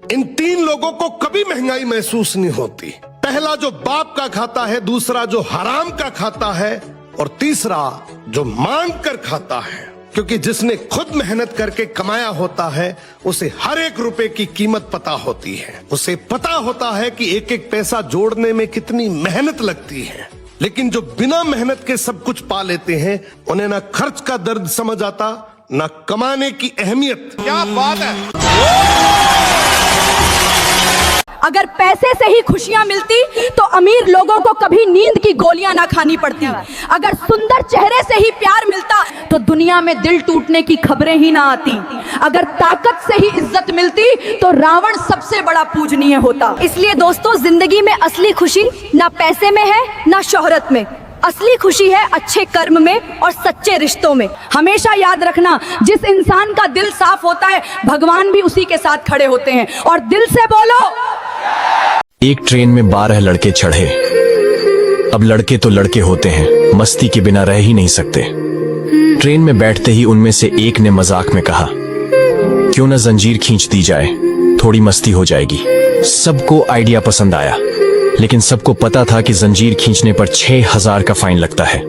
इन तीन लोगों को कभी महंगाई महसूस नहीं होती। पहला जो बाप का खाता है, दूसरा जो हराम का खाता है, और तीसरा जो मांग कर खाता है। क्योंकि जिसने खुद मेहनत करके कमाया होता है उसे हर एक रुपए की कीमत पता होती है। उसे पता होता है कि एक एक पैसा जोड़ने में कितनी मेहनत लगती है। लेकिन जो बिना मेहनत के सब कुछ पा लेते हैं, उन्हें ना खर्च का दर्द समझ आता, ना कमाने की अहमियत। क्या बात है। अगर पैसे से ही खुशियां मिलती तो अमीर लोगों को कभी नींद की गोलियां ना खानी पड़ती। अगर सुंदर चेहरे से ही प्यार मिलता तो दुनिया में दिल टूटने की खबरें ही ना आती। अगर ताकत से ही इज्जत मिलती तो रावण सबसे बड़ा पूजनीय होता। इसलिए दोस्तों, जिंदगी में असली खुशी ना पैसे में है ना शोहरत में। असली खुशी है अच्छे कर्म में और सच्चे रिश्तों में। हमेशा याद रखना, जिस इंसान का दिल साफ होता है भगवान भी उसी के साथ खड़े होते हैं। और दिल से बोलो। एक ट्रेन में 12 लड़के चढ़े। अब लड़के तो लड़के होते हैं, मस्ती के बिना रह ही नहीं सकते। ट्रेन में बैठते ही उनमें से एक ने मजाक में कहा, क्यों ना जंजीर खींच दी जाए, थोड़ी मस्ती हो जाएगी। सबको आइडिया पसंद आया, लेकिन सबको पता था कि जंजीर खींचने पर 6000 का फाइन लगता है।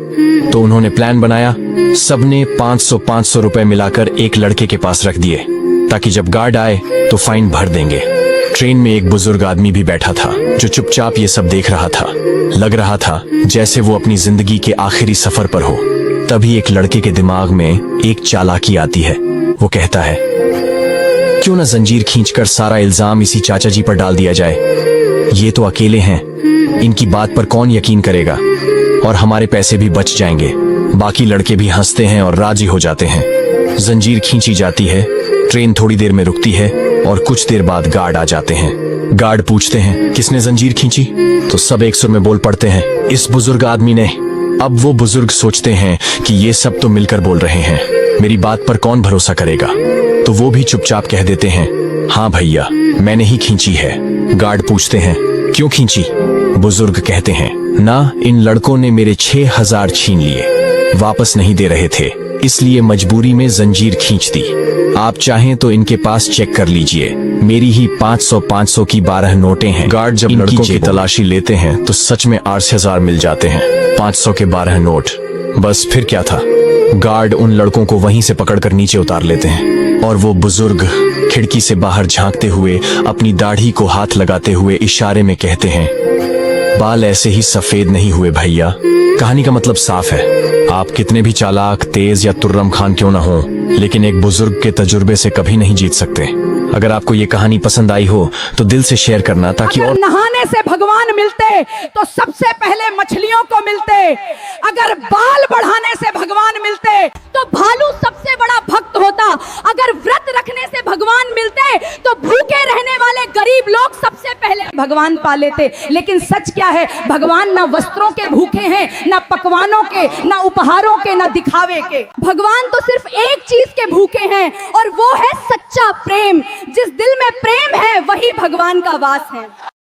तो उन्होंने प्लान बनाया। सबने 500 रुपए मिलाकर एक लड़के के पास रख दिए, ताकि जब गार्ड आए तो फाइन भर देंगे। ट्रेन में एक बुजुर्ग आदमी भी बैठा था, जो चुपचाप ये सब देख रहा था। लग रहा था जैसे वो अपनी जिंदगी के आखिरी सफर पर हो। तभी एक लड़के के दिमाग में एक चालाकी आती है। वो कहता है, क्यों ना जंजीर खींचकर सारा इल्जाम इसी चाचा जी पर डाल दिया जाए। ये तो अकेले हैं, इनकी बात पर कौन यकीन करेगा, और हमारे पैसे भी बच जाएंगे। बाकी लड़के भी हंसते हैं और राजी हो जाते हैं। जंजीर खींची जाती है। ट्रेन थोड़ी देर में रुकती है और कुछ देर बाद गार्ड आ जाते हैं। गार्ड पूछते हैं, किसने जंजीर खींची? तो सब एक सुर में बोल पड़ते हैं, इस बुजुर्ग आदमी ने। अब वो बुजुर्ग सोचते हैं कि ये सब तो मिलकर बोल रहे हैं, मेरी बात पर कौन भरोसा करेगा। तो वो भी चुपचाप कह देते हैं, हाँ भैया, मैंने ही खींची है। गार्ड पूछते हैं, क्यों खींची? बुजुर्ग कहते हैं, ना, इन लड़कों ने मेरे 6000 छीन लिए, वापस नहीं दे रहे थे, इसलिए मजबूरी में जंजीर खींच दी। आप चाहें तो इनके पास चेक कर लीजिए, मेरी ही 500 की 12 नोटें हैं। गार्ड जब लड़कों की तलाशी लेते हैं तो सच में 8000 मिल जाते हैं। 500 के 12 नोट। बस फिर क्या था, गार्ड उन लड़कों को वहीं से पकड़कर नीचे उतार लेते हैं। और वो बुजुर्ग खिड़की से बाहर झांकते हुए अपनी दाढ़ी को हाथ लगाते हुए इशारे में कहते हैं, बाल ऐसे ही सफेद नहीं हुए भैया। कहानी का मतलब साफ है, आप कितने भी चालाक, तेज या तुर्रम खान क्यों ना हो, लेकिन एक बुजुर्ग के तजुर्बे से कभी नहीं जीत सकते। अगर आपको ये कहानी पसंद आई हो तो दिल से शेयर करना, ताकि और नहाने से भगवान मिलते तो सबसे पहले मछलियों को मिलते। अगर बाल बढ़ाने से भगवान मिलते तो भालू सबसे बड़ा भक्त होता। अगर व्रत रखने से भगवान मिलते तो भूखे रहने वाले गरीब लोग सबसे पहले भगवान पा लेते। लेकिन सच क्या है, भगवान ना वस्त्रों के भूखे हैं, ना पकवानों के, ना उपहारों के, ना दिखावे के। भगवान तो सिर्फ एक चीज के भूखे हैं, और वो है सच्चा प्रेम। जिस दिल में प्रेम है वही भगवान का वास है।